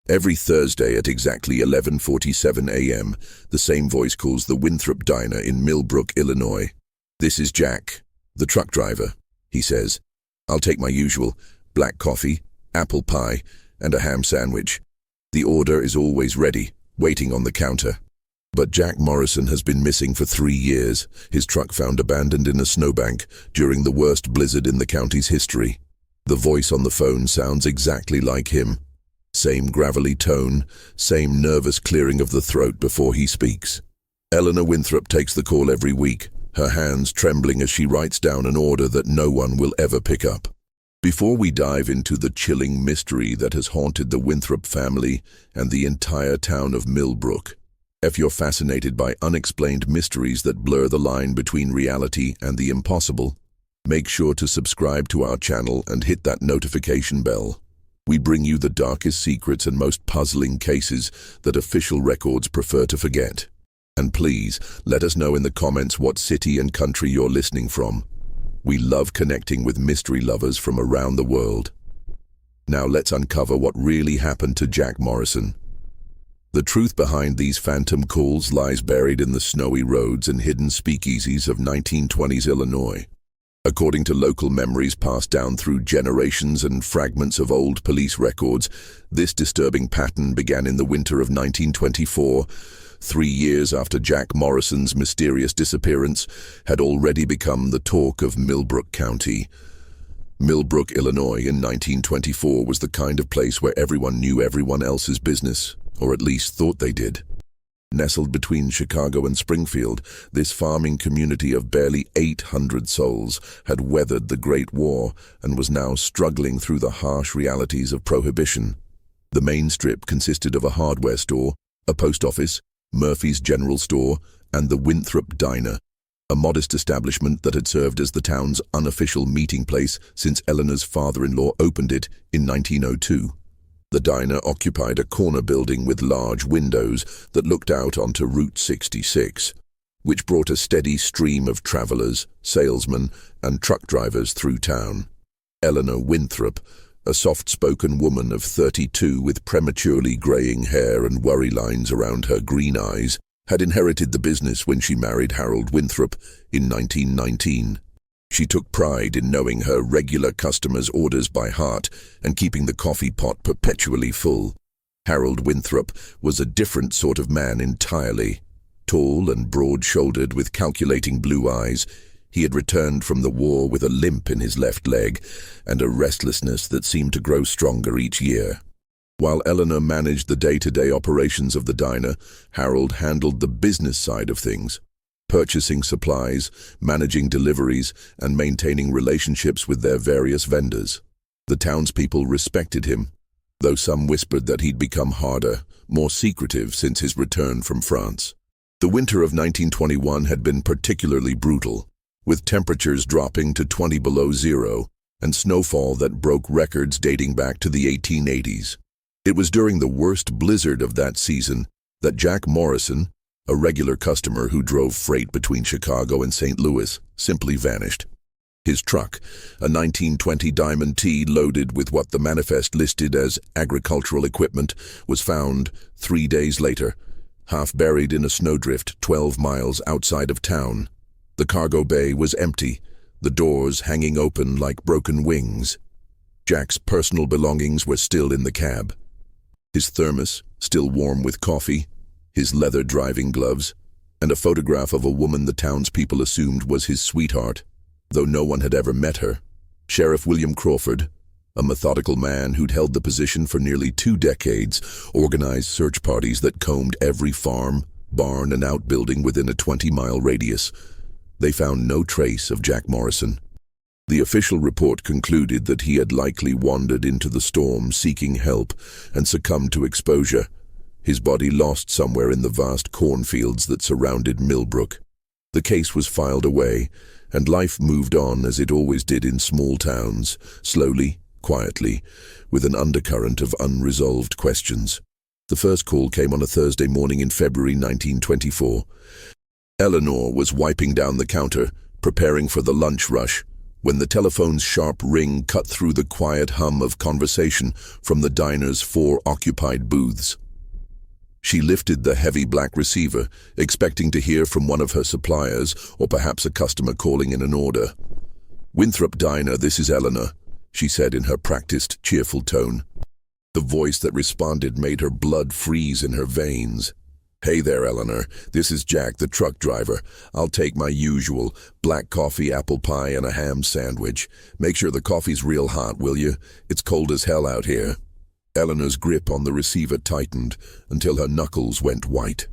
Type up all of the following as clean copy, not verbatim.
Every Thursday at exactly 11:47 a.m., the same voice calls the Winthrop diner in Millbrook, Illinois. "This is Jack, the truck driver," he says. "I'll take my usual black coffee, apple pie, and a ham sandwich." The order is always ready, waiting on the counter. But Jack Morrison has been missing for 3 years, his truck found abandoned in a snowbank during the worst blizzard in the county's history. The voice on the phone sounds exactly like him. Same gravelly tone, same nervous clearing of the throat before he speaks. Eleanor Winthrop takes the call every week, her hands trembling as she writes down an order that no one will ever pick up. Before we dive into the chilling mystery that has haunted the Winthrop family and the entire town of Millbrook, if you're fascinated by unexplained mysteries that blur the line between reality and the impossible, make sure to subscribe to our channel and hit that notification bell. We bring you the darkest secrets and most puzzling cases that official records prefer to forget. And please, let us know in the comments what city and country you're listening from. We love connecting with mystery lovers from around the world. Now let's uncover what really happened to Jack Morrison. The truth behind these phantom calls lies buried in the snowy roads and hidden speakeasies of 1920s Illinois. According to local memories passed down through generations and fragments of old police records, this disturbing pattern began in the winter of 1924, 3 years after Jack Morrison's mysterious disappearance had already become the talk of Millbrook County. Millbrook, Illinois in 1924 was the kind of place where everyone knew everyone else's business, or at least thought they did. Nestled between Chicago and Springfield, this farming community of barely 800 souls had weathered the Great War and was now struggling through the harsh realities of Prohibition. The main strip consisted of a hardware store, a post office, Murphy's General Store, and the Winthrop Diner, a modest establishment that had served as the town's unofficial meeting place since Eleanor's father-in-law opened it in 1902. The diner occupied a corner building with large windows that looked out onto Route 66, which brought a steady stream of travelers, salesmen, and truck drivers through town. Eleanor Winthrop, a soft-spoken woman of 32 with prematurely graying hair and worry lines around her green eyes, had inherited the business when she married Harold Winthrop in 1919. She took pride in knowing her regular customers' orders by heart and keeping the coffee pot perpetually full. Harold Winthrop was a different sort of man entirely. Tall and broad-shouldered with calculating blue eyes, he had returned from the war with a limp in his left leg and a restlessness that seemed to grow stronger each year. While Eleanor managed the day-to-day operations of the diner, Harold handled the business side of things, purchasing supplies, managing deliveries, and maintaining relationships with their various vendors. The townspeople respected him, though some whispered that he'd become harder, more secretive since his return from France. The winter of 1921 had been particularly brutal, with temperatures dropping to 20 below zero and snowfall that broke records dating back to the 1880s. It was during the worst blizzard of that season that Jack Morrison, a regular customer who drove freight between Chicago and St. Louis, simply vanished. His truck, a 1920 Diamond T loaded with what the manifest listed as agricultural equipment, was found 3 days later, half buried in a snowdrift 12 miles outside of town. The cargo bay was empty, the doors hanging open like broken wings. Jack's personal belongings were still in the cab. His thermos, still warm with coffee, his leather driving gloves, and a photograph of a woman the townspeople assumed was his sweetheart, though no one had ever met her. Sheriff William Crawford, a methodical man who'd held the position for nearly 2 decades, organized search parties that combed every farm, barn, and outbuilding within a 20-mile radius. They found no trace of Jack Morrison. The official report concluded that he had likely wandered into the storm seeking help and succumbed to exposure, his body lost somewhere in the vast cornfields that surrounded Millbrook. The case was filed away, and life moved on as it always did in small towns, slowly, quietly, with an undercurrent of unresolved questions. The first call came on a Thursday morning in February 1924. Eleanor was wiping down the counter, preparing for the lunch rush, when the telephone's sharp ring cut through the quiet hum of conversation from the diner's 4 occupied booths. She lifted the heavy black receiver, expecting to hear from one of her suppliers or perhaps a customer calling in an order. "Winthrop Diner, this is Eleanor," she said in her practiced, cheerful tone. The voice that responded made her blood freeze in her veins. "Hey there, Eleanor. This is Jack, the truck driver. I'll take my usual black coffee, apple pie, and a ham sandwich. Make sure the coffee's real hot, will you? It's cold as hell out here." Eleanor's grip on the receiver tightened until her knuckles went white.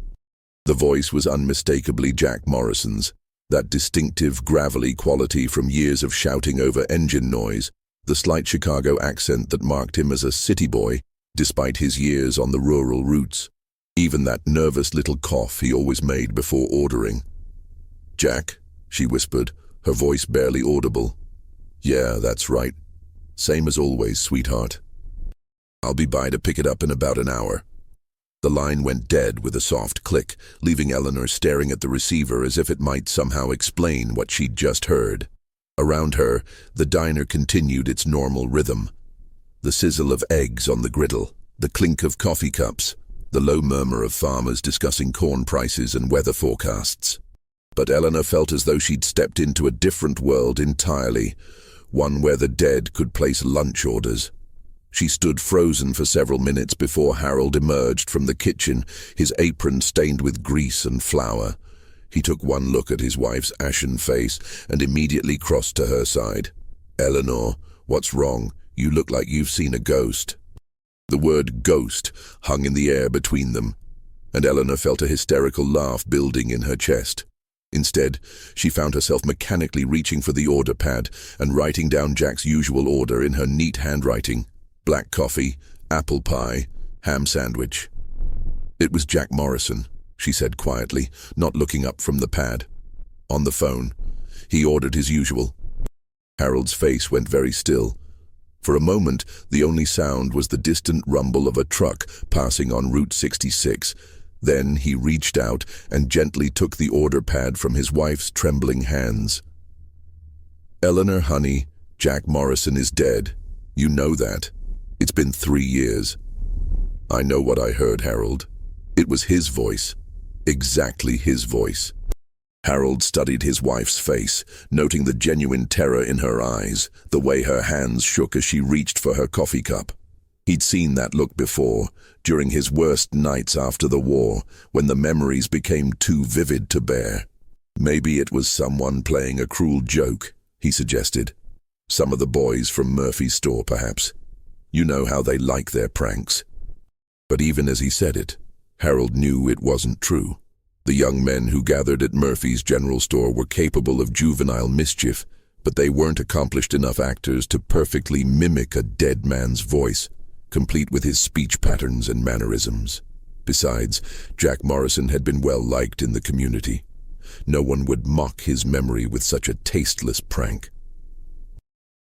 The voice was unmistakably Jack Morrison's, that distinctive, gravelly quality from years of shouting over engine noise, the slight Chicago accent that marked him as a city boy, despite his years on the rural routes. Even that nervous little cough he always made before ordering. "Jack," she whispered, her voice barely audible. "Yeah, that's right. Same as always, sweetheart. I'll be by to pick it up in about an hour." The line went dead with a soft click, leaving Eleanor staring at the receiver as if it might somehow explain what she'd just heard. Around her, the diner continued its normal rhythm. The sizzle of eggs on the griddle, the clink of coffee cups, the low murmur of farmers discussing corn prices and weather forecasts. But Eleanor felt as though she'd stepped into a different world entirely, one where the dead could place lunch orders. She stood frozen for several minutes before Harold emerged from the kitchen, his apron stained with grease and flour. He took one look at his wife's ashen face and immediately crossed to her side. "Eleanor, what's wrong? You look like you've seen a ghost." The word ghost hung in the air between them, and Eleanor felt a hysterical laugh building in her chest. Instead, she found herself mechanically reaching for the order pad and writing down Jack's usual order in her neat handwriting. Black coffee, apple pie, ham sandwich. "It was Jack Morrison," she said quietly, not looking up from the pad. On the phone, he ordered his usual. Harold's face went very still. For a moment, the only sound was the distant rumble of a truck passing on Route 66. Then he reached out and gently took the order pad from his wife's trembling hands. "Eleanor, honey, Jack Morrison is dead. You know that. It's been 3 years." "I know what I heard, Harold." It was his voice. Exactly his voice. Harold studied his wife's face, noting the genuine terror in her eyes, the way her hands shook as she reached for her coffee cup. He'd seen that look before, during his worst nights after the war, when the memories became too vivid to bear. "Maybe it was someone playing a cruel joke," he suggested. "Some of the boys from Murphy's store, perhaps. You know how they like their pranks." But even as he said it, Harold knew it wasn't true. The young men who gathered at Murphy's general store were capable of juvenile mischief, but they weren't accomplished enough actors to perfectly mimic a dead man's voice, complete with his speech patterns and mannerisms. Besides, Jack Morrison had been well liked in the community. No one would mock his memory with such a tasteless prank.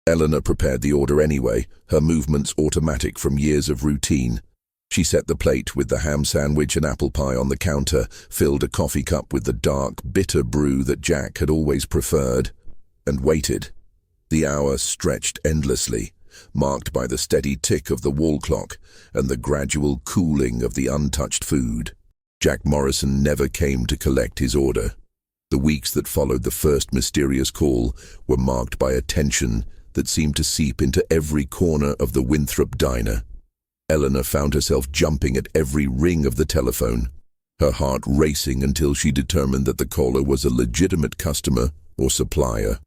Eleanor prepared the order anyway, her movements automatic from years of routine. She set the plate with the ham sandwich and apple pie on the counter, filled a coffee cup with the dark, bitter brew that Jack had always preferred, and waited. The hour stretched endlessly, marked by the steady tick of the wall clock and the gradual cooling of the untouched food. Jack Morrison never came to collect his order. The weeks that followed the first mysterious call were marked by a tension that seemed to seep into every corner of the Winthrop diner. Eleanor found herself jumping at every ring of the telephone, her heart racing until she determined that the caller was a legitimate customer or supplier.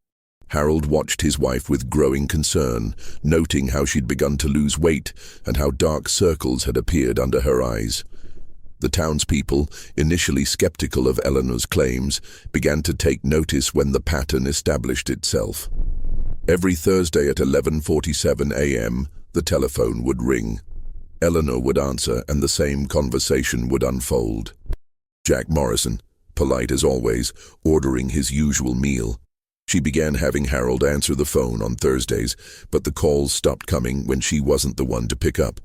Harold watched his wife with growing concern, noting how she'd begun to lose weight and how dark circles had appeared under her eyes. The townspeople, initially skeptical of Eleanor's claims, began to take notice when the pattern established itself. Every Thursday at 11:47 a.m., the telephone would ring. Eleanor would answer, and the same conversation would unfold. Jack Morrison, polite as always, ordering his usual meal. She began having Harold answer the phone on Thursdays, but the calls stopped coming when she wasn't the one to pick up.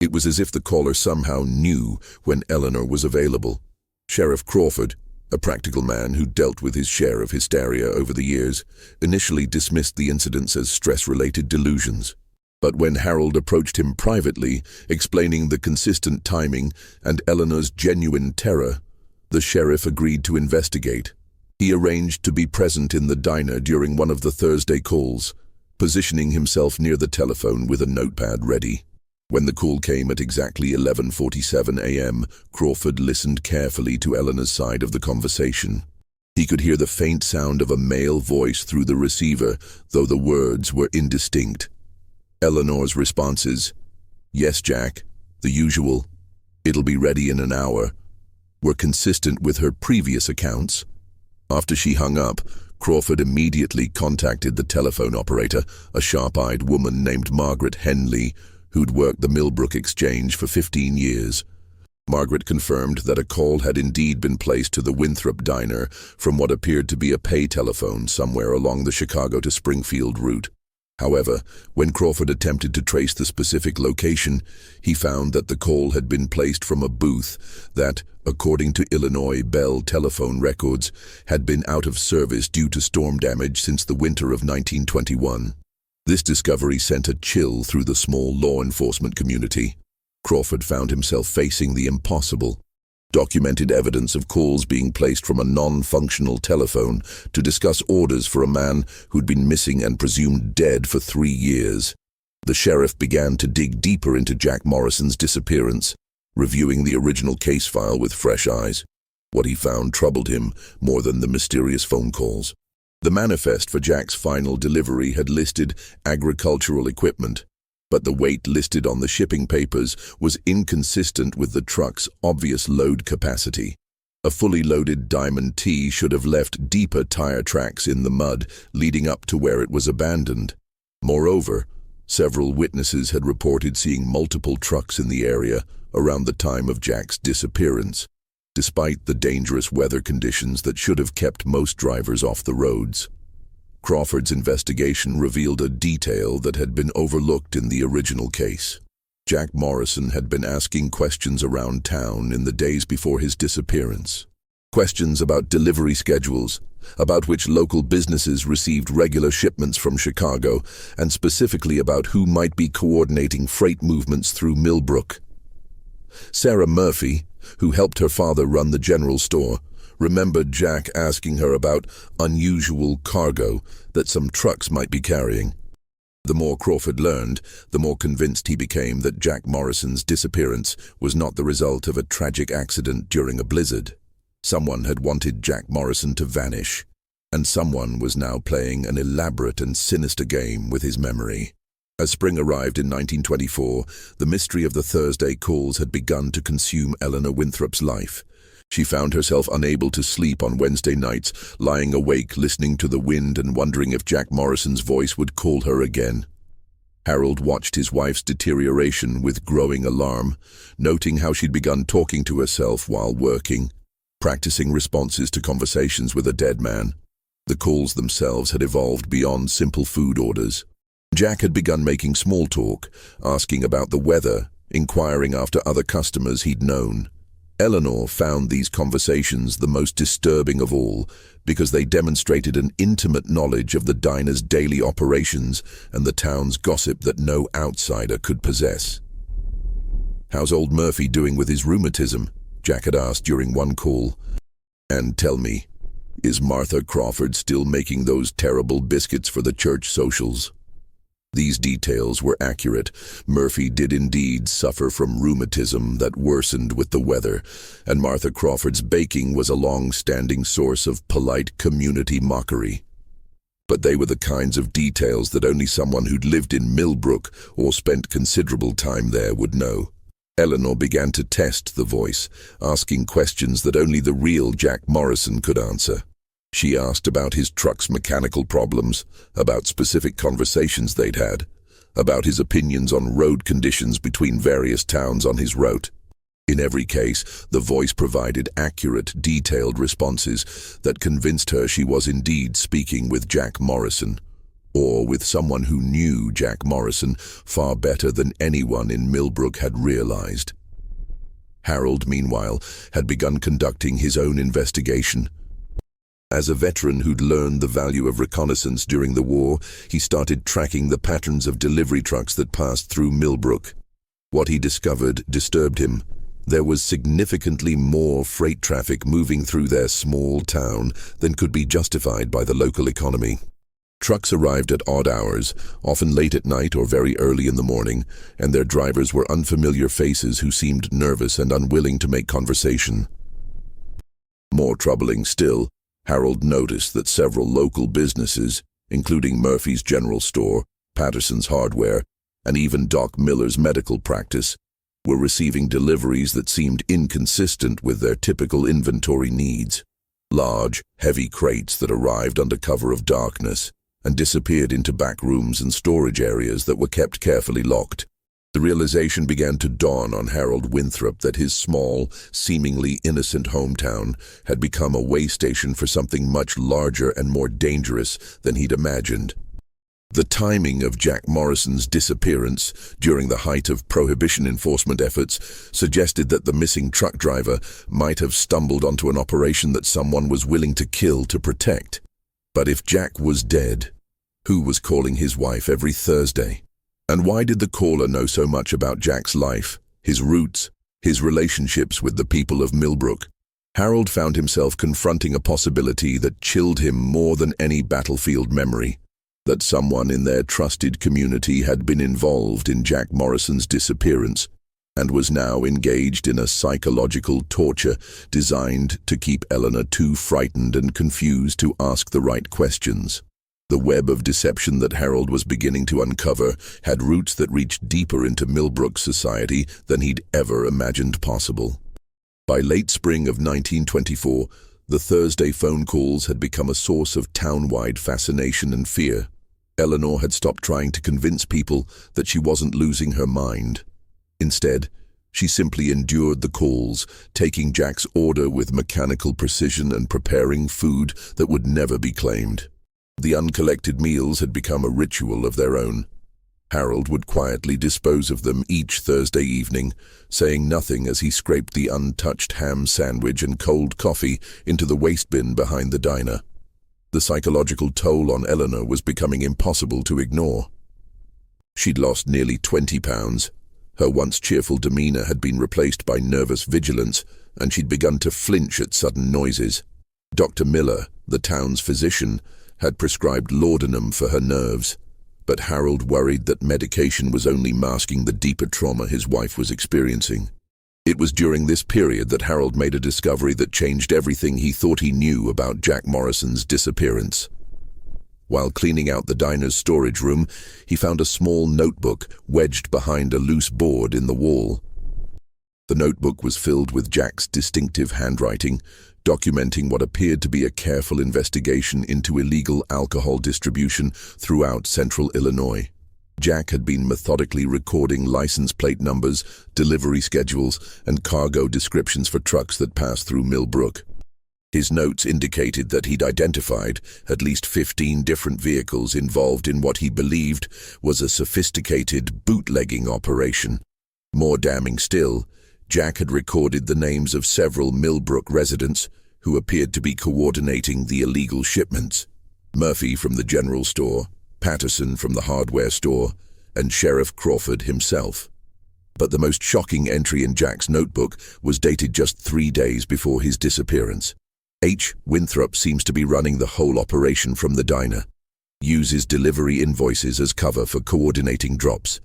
It was as if the caller somehow knew when Eleanor was available. "Sheriff Crawford," A practical man who dealt with his share of hysteria over the years, initially dismissed the incidents as stress-related delusions. But when Harold approached him privately, explaining the consistent timing and Eleanor's genuine terror, the sheriff agreed to investigate. He arranged to be present in the diner during one of the Thursday calls, positioning himself near the telephone with a notepad ready. When the call came at exactly 11:47 a.m., Crawford listened carefully to Eleanor's side of the conversation. He could hear the faint sound of a male voice through the receiver, though the words were indistinct. Eleanor's responses, "Yes, Jack, the usual, it'll be ready in an hour," were consistent with her previous accounts. After she hung up, Crawford immediately contacted the telephone operator, a sharp-eyed woman named Margaret Henley, who'd worked the Millbrook Exchange for 15 years. Margaret confirmed that a call had indeed been placed to the Winthrop diner from what appeared to be a pay telephone somewhere along the Chicago to Springfield route. However, when Crawford attempted to trace the specific location, he found that the call had been placed from a booth that, according to Illinois Bell telephone records, had been out of service due to storm damage since the winter of 1921. This discovery sent a chill through the small law enforcement community. Crawford found himself facing the impossible. Documented evidence of calls being placed from a non-functional telephone to discuss orders for a man who'd been missing and presumed dead for 3 years. The sheriff began to dig deeper into Jack Morrison's disappearance, reviewing the original case file with fresh eyes. What he found troubled him more than the mysterious phone calls. The manifest for Jack's final delivery had listed agricultural equipment, but the weight listed on the shipping papers was inconsistent with the truck's obvious load capacity. A fully loaded Diamond T should have left deeper tire tracks in the mud leading up to where it was abandoned. Moreover, several witnesses had reported seeing multiple trucks in the area around the time of Jack's disappearance, despite the dangerous weather conditions that should have kept most drivers off the roads. Crawford's investigation revealed a detail that had been overlooked in the original case. Jack Morrison had been asking questions around town in the days before his disappearance. Questions about delivery schedules, about which local businesses received regular shipments from Chicago, and specifically about who might be coordinating freight movements through Millbrook. Sarah Murphy, who helped her father run the general store, remembered Jack asking her about unusual cargo that some trucks might be carrying. The more Crawford learned, the more convinced he became that Jack Morrison's disappearance was not the result of a tragic accident during a blizzard. Someone had wanted Jack Morrison to vanish, and someone was now playing an elaborate and sinister game with his memory. As spring arrived in 1924, the mystery of the Thursday calls had begun to consume Eleanor Winthrop's life. She found herself unable to sleep on Wednesday nights, lying awake listening to the wind and wondering if Jack Morrison's voice would call her again. Harold watched his wife's deterioration with growing alarm, noting how she'd begun talking to herself while working, practicing responses to conversations with a dead man. The calls themselves had evolved beyond simple food orders. Jack had begun making small talk, asking about the weather, inquiring after other customers he'd known. Eleanor found these conversations the most disturbing of all because they demonstrated an intimate knowledge of the diner's daily operations and the town's gossip that no outsider could possess. "How's old Murphy doing with his rheumatism?" Jack had asked during one call. "And tell me, is Martha Crawford still making those terrible biscuits for the church socials?" These details were accurate. Murphy did indeed suffer from rheumatism that worsened with the weather, and Martha Crawford's baking was a long-standing source of polite community mockery. But they were the kinds of details that only someone who'd lived in Millbrook or spent considerable time there would know. Eleanor began to test the voice, asking questions that only the real Jack Morrison could answer. She asked about his truck's mechanical problems, about specific conversations they'd had, about his opinions on road conditions between various towns on his route. In every case, the voice provided accurate, detailed responses that convinced her she was indeed speaking with Jack Morrison, or with someone who knew Jack Morrison far better than anyone in Millbrook had realized. Harold, meanwhile, had begun conducting his own investigation. As a veteran who'd learned the value of reconnaissance during the war, he started tracking the patterns of delivery trucks that passed through Millbrook. What he discovered disturbed him. There was significantly more freight traffic moving through their small town than could be justified by the local economy. Trucks arrived at odd hours, often late at night or very early in the morning, and their drivers were unfamiliar faces who seemed nervous and unwilling to make conversation. More troubling still, Harold noticed that several local businesses, including Murphy's General Store, Patterson's Hardware, and even Doc Miller's medical practice, were receiving deliveries that seemed inconsistent with their typical inventory needs. Large, heavy crates that arrived under cover of darkness and disappeared into back rooms and storage areas that were kept carefully locked. The realization began to dawn on Harold Winthrop that his small, seemingly innocent hometown had become a way station for something much larger and more dangerous than he'd imagined. The timing of Jack Morrison's disappearance during the height of prohibition enforcement efforts suggested that the missing truck driver might have stumbled onto an operation that someone was willing to kill to protect. But if Jack was dead, who was calling his wife every Thursday? And why did the caller know so much about Jack's life, his roots, his relationships with the people of Millbrook? Harold found himself confronting a possibility that chilled him more than any battlefield memory. That someone in their trusted community had been involved in Jack Morrison's disappearance and was now engaged in a psychological torture designed to keep Eleanor too frightened and confused to ask the right questions. The web of deception that Harold was beginning to uncover had roots that reached deeper into Millbrook society than he'd ever imagined possible. By late spring of 1924, the Thursday phone calls had become a source of town-wide fascination and fear. Eleanor had stopped trying to convince people that she wasn't losing her mind. Instead, she simply endured the calls, taking Jack's order with mechanical precision and preparing food that would never be claimed. The uncollected meals had become a ritual of their own. Harold would quietly dispose of them each Thursday evening, saying nothing as he scraped the untouched ham sandwich and cold coffee into the waste bin behind the diner. The psychological toll on Eleanor was becoming impossible to ignore. She'd lost nearly 20 pounds. Her once cheerful demeanor had been replaced by nervous vigilance, and she'd begun to flinch at sudden noises. Dr. Miller, the town's physician, had prescribed laudanum for her nerves, but Harold worried that medication was only masking the deeper trauma his wife was experiencing. It was during this period that Harold made a discovery that changed everything he thought he knew about Jack Morrison's disappearance. While cleaning out the diner's storage room, he found a small notebook wedged behind a loose board in the wall. The notebook was filled with Jack's distinctive handwriting, documenting what appeared to be a careful investigation into illegal alcohol distribution throughout central Illinois. Jack had been methodically recording license plate numbers, delivery schedules, and cargo descriptions for trucks that passed through Millbrook. His notes indicated that he'd identified at least 15 different vehicles involved in what he believed was a sophisticated bootlegging operation. More damning still, Jack had recorded the names of several Millbrook residents who appeared to be coordinating the illegal shipments. Murphy from the general store, Patterson from the hardware store, and Sheriff Crawford himself. But the most shocking entry in Jack's notebook was dated just 3 days before his disappearance. H. Winthrop seems to be running the whole operation from the diner. Uses delivery invoices as cover for coordinating drops.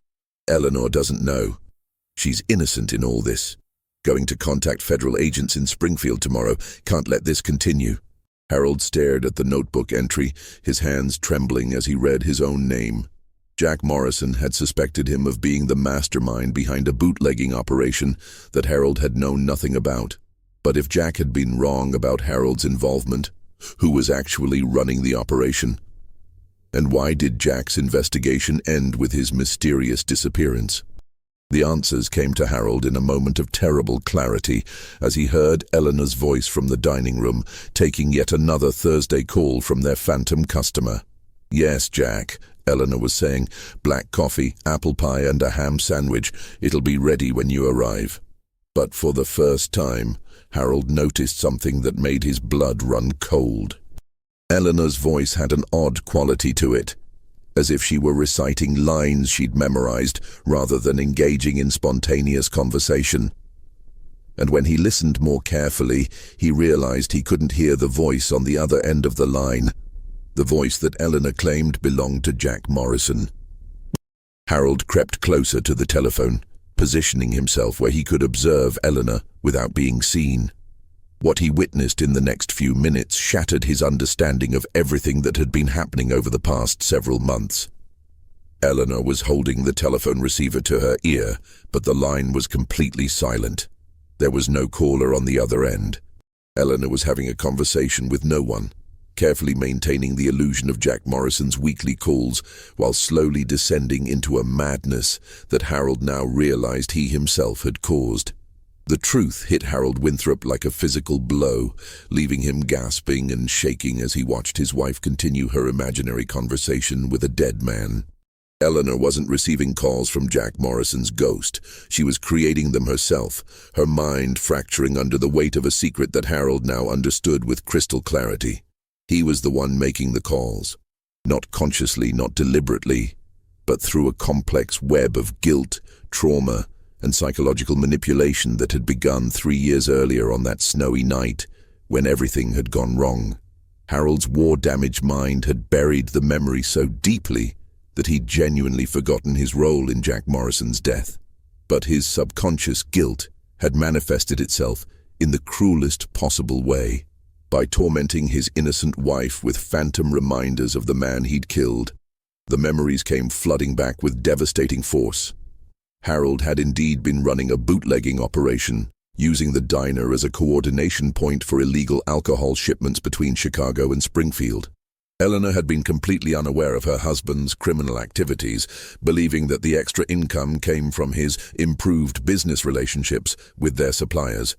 Eleanor doesn't know. She's innocent in all this. Going to contact federal agents in Springfield tomorrow. Can't let this continue. Harold stared at the notebook entry, his hands trembling as he read his own name. Jack Morrison had suspected him of being the mastermind behind a bootlegging operation that Harold had known nothing about. But if Jack had been wrong about Harold's involvement, who was actually running the operation? And why did Jack's investigation end with his mysterious disappearance? The answers came to Harold in a moment of terrible clarity as he heard Eleanor's voice from the dining room, taking yet another Thursday call from their phantom customer. "Yes, Jack," Eleanor was saying. "Black coffee, apple pie, and a ham sandwich. It'll be ready when you arrive." But for the first time, Harold noticed something that made his blood run cold. Eleanor's voice had an odd quality to it, as if she were reciting lines she'd memorized rather than engaging in spontaneous conversation. And when he listened more carefully, he realized he couldn't hear the voice on the other end of the line, the voice that Eleanor claimed belonged to Jack Morrison. Harold crept closer to the telephone, positioning himself where he could observe Eleanor without being seen. What he witnessed in the next few minutes shattered his understanding of everything that had been happening over the past several months. Eleanor was holding the telephone receiver to her ear, but the line was completely silent. There was no caller on the other end. Eleanor was having a conversation with no one, carefully maintaining the illusion of Jack Morrison's weekly calls while slowly descending into a madness that Harold now realized he himself had caused. The truth hit Harold Winthrop like a physical blow, leaving him gasping and shaking as he watched his wife continue her imaginary conversation with a dead man. Eleanor wasn't receiving calls from Jack Morrison's ghost. She was creating them herself, her mind fracturing under the weight of a secret that Harold now understood with crystal clarity. He was the one making the calls, not consciously, not deliberately, but through a complex web of guilt, trauma, and psychological manipulation that had begun 3 years earlier on that snowy night when everything had gone wrong. Harold's war-damaged mind had buried the memory so deeply that he'd genuinely forgotten his role in Jack Morrison's death. But his subconscious guilt had manifested itself in the cruelest possible way, by tormenting his innocent wife with phantom reminders of the man he'd killed. The memories came flooding back with devastating force. Harold had indeed been running a bootlegging operation, using the diner as a coordination point for illegal alcohol shipments between Chicago and Springfield. Eleanor had been completely unaware of her husband's criminal activities, believing that the extra income came from his improved business relationships with their suppliers.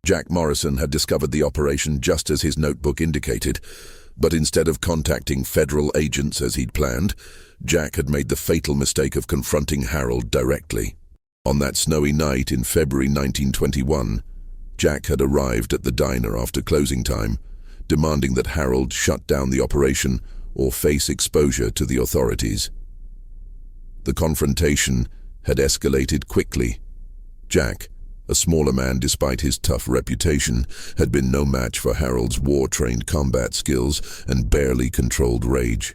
Jack Morrison had discovered the operation just as his notebook indicated, but instead of contacting federal agents as he'd planned, Jack had made the fatal mistake of confronting Harold directly. On that snowy night in February 1921, Jack had arrived at the diner after closing time, demanding that Harold shut down the operation or face exposure to the authorities. The confrontation had escalated quickly. Jack, a smaller man despite his tough reputation, had been no match for Harold's war-trained combat skills and barely controlled rage.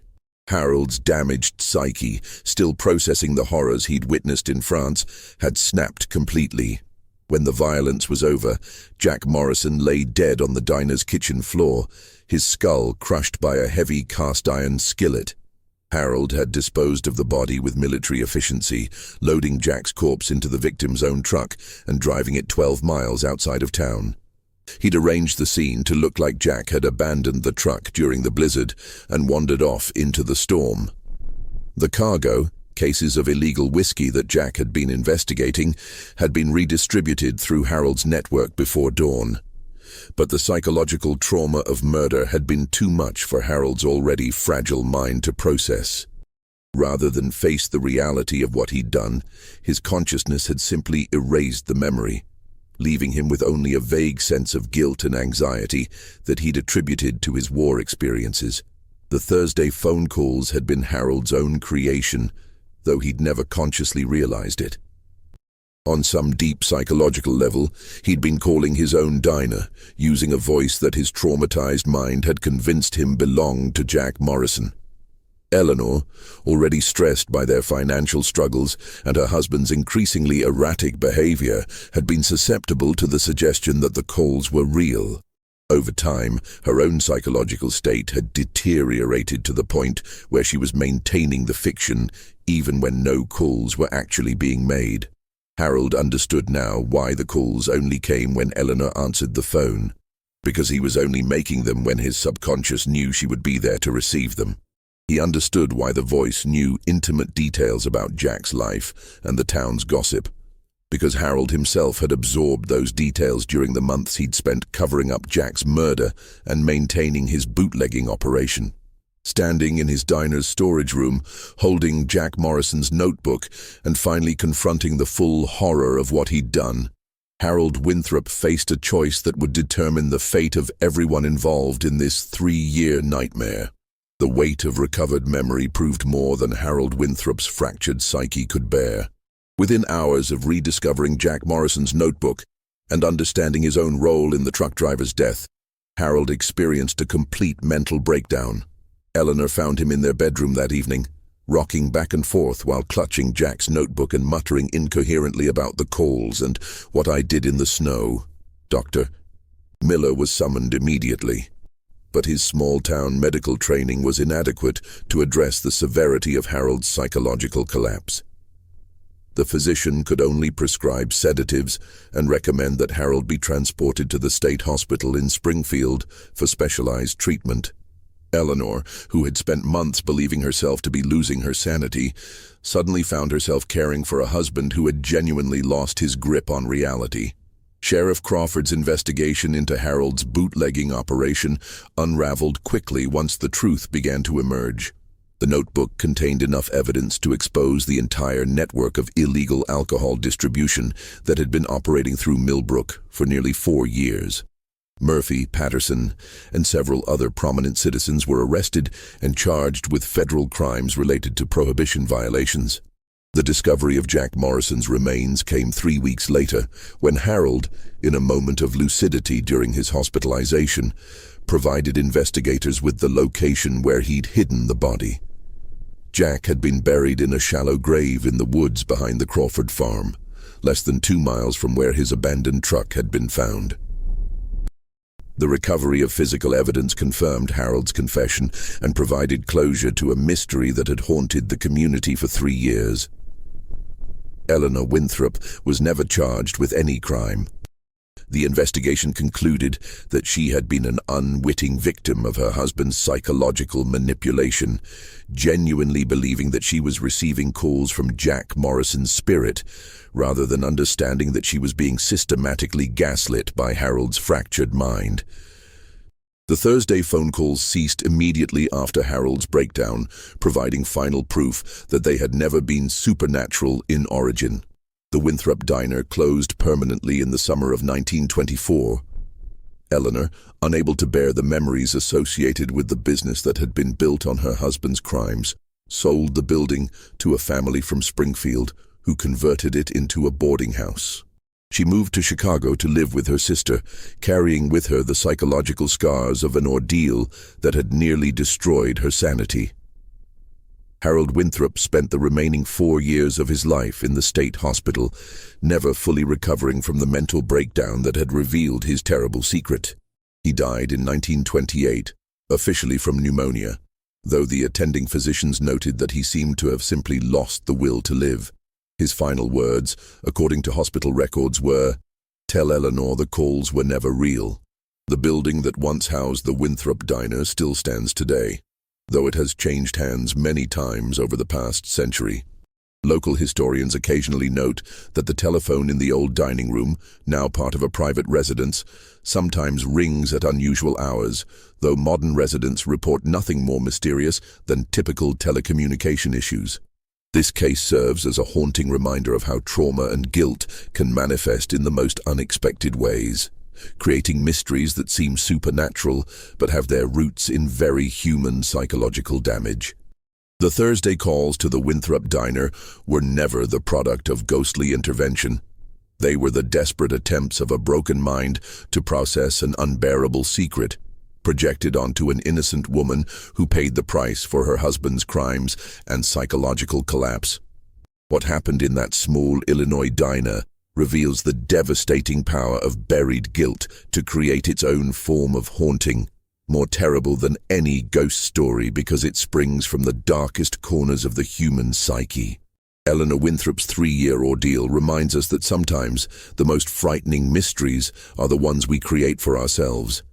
Harold's damaged psyche, still processing the horrors he'd witnessed in France, had snapped completely. When the violence was over, Jack Morrison lay dead on the diner's kitchen floor, his skull crushed by a heavy cast-iron skillet. Harold had disposed of the body with military efficiency, loading Jack's corpse into the victim's own truck and driving it 12 miles outside of town. He'd arranged the scene to look like Jack had abandoned the truck during the blizzard and wandered off into the storm. The cargo, cases of illegal whiskey that Jack had been investigating, had been redistributed through Harold's network before dawn. But the psychological trauma of murder had been too much for Harold's already fragile mind to process. Rather than face the reality of what he'd done, his consciousness had simply erased the memory, leaving him with only a vague sense of guilt and anxiety that he'd attributed to his war experiences. The Thursday phone calls had been Harold's own creation, though he'd never consciously realized it. On some deep psychological level, he'd been calling his own diner, using a voice that his traumatized mind had convinced him belonged to Jack Morrison. Eleanor, already stressed by their financial struggles and her husband's increasingly erratic behavior, had been susceptible to the suggestion that the calls were real. Over time, her own psychological state had deteriorated to the point where she was maintaining the fiction even when no calls were actually being made. Harold understood now why the calls only came when Eleanor answered the phone, because he was only making them when his subconscious knew she would be there to receive them. He understood why the voice knew intimate details about Jack's life and the town's gossip, because Harold himself had absorbed those details during the months he'd spent covering up Jack's murder and maintaining his bootlegging operation. Standing in his diner's storage room, holding Jack Morrison's notebook and finally confronting the full horror of what he'd done, Harold Winthrop faced a choice that would determine the fate of everyone involved in this 3-year nightmare. The weight of recovered memory proved more than Harold Winthrop's fractured psyche could bear. Within hours of rediscovering Jack Morrison's notebook and understanding his own role in the truck driver's death, Harold experienced a complete mental breakdown. Eleanor found him in their bedroom that evening, rocking back and forth while clutching Jack's notebook and muttering incoherently about the calls and what I did in the snow. Dr. Miller was summoned immediately, but his small-town medical training was inadequate to address the severity of Harold's psychological collapse. The physician could only prescribe sedatives and recommend that Harold be transported to the state hospital in Springfield for specialized treatment. Eleanor, who had spent months believing herself to be losing her sanity, suddenly found herself caring for a husband who had genuinely lost his grip on reality. Sheriff Crawford's investigation into Harold's bootlegging operation unraveled quickly once the truth began to emerge. The notebook contained enough evidence to expose the entire network of illegal alcohol distribution that had been operating through Millbrook for nearly 4 years. Murphy, Patterson, and several other prominent citizens were arrested and charged with federal crimes related to prohibition violations. The discovery of Jack Morrison's remains came 3 weeks later, when Harold, in a moment of lucidity during his hospitalization, provided investigators with the location where he'd hidden the body. Jack had been buried in a shallow grave in the woods behind the Crawford farm, less than 2 miles from where his abandoned truck had been found. The recovery of physical evidence confirmed Harold's confession and provided closure to a mystery that had haunted the community for 3 years. Eleanor Winthrop was never charged with any crime. The investigation concluded that she had been an unwitting victim of her husband's psychological manipulation, genuinely believing that she was receiving calls from Jack Morrison's spirit, rather than understanding that she was being systematically gaslit by Harold's fractured mind. The Thursday phone calls ceased immediately after Harold's breakdown, providing final proof that they had never been supernatural in origin. The Winthrop diner closed permanently in the summer of 1924. Eleanor, unable to bear the memories associated with the business that had been built on her husband's crimes, sold the building to a family from Springfield who converted it into a boarding house. She moved to Chicago to live with her sister, carrying with her the psychological scars of an ordeal that had nearly destroyed her sanity. Harold Winthrop spent the remaining 4 years of his life in the state hospital, never fully recovering from the mental breakdown that had revealed his terrible secret. He died in 1928, officially from pneumonia, though the attending physicians noted that he seemed to have simply lost the will to live. His final words, according to hospital records, were, "Tell Eleanor the calls were never real." The building that once housed the Winthrop diner still stands today, though it has changed hands many times over the past century. Local historians occasionally note that the telephone in the old dining room, now part of a private residence, sometimes rings at unusual hours, though modern residents report nothing more mysterious than typical telecommunication issues. This case serves as a haunting reminder of how trauma and guilt can manifest in the most unexpected ways, creating mysteries that seem supernatural but have their roots in very human psychological damage. The Thursday calls to the Winthrop diner were never the product of ghostly intervention. They were the desperate attempts of a broken mind to process an unbearable secret, projected onto an innocent woman who paid the price for her husband's crimes and psychological collapse. What happened in that small Illinois diner reveals the devastating power of buried guilt to create its own form of haunting, more terrible than any ghost story because it springs from the darkest corners of the human psyche. Eleanor Winthrop's 3-year ordeal reminds us that sometimes the most frightening mysteries are the ones we create for ourselves,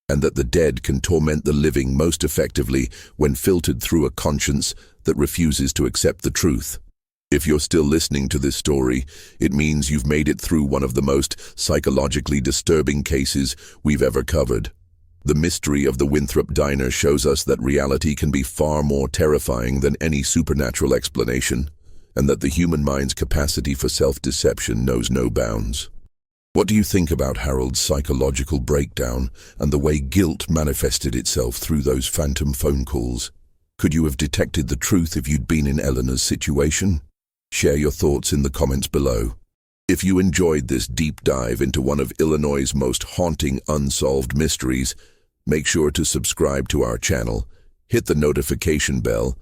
and that the dead can torment the living most effectively when filtered through a conscience that refuses to accept the truth. If you're still listening to this story, it means you've made it through one of the most psychologically disturbing cases we've ever covered. The mystery of the Winthrop diner shows us that reality can be far more terrifying than any supernatural explanation, and that the human mind's capacity for self-deception knows no bounds. What do you think about Harold's psychological breakdown and the way guilt manifested itself through those phantom phone calls? Could you have detected the truth if you'd been in Eleanor's situation? Share your thoughts in the comments below. If you enjoyed this deep dive into one of Illinois' most haunting unsolved mysteries, make sure to subscribe to our channel, hit the notification bell,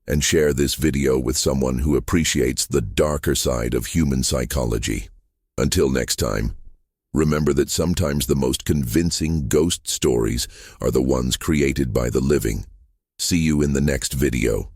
and share this video with someone who appreciates the darker side of human psychology. Until next time, remember that sometimes the most convincing ghost stories are the ones created by the living. See you in the next video.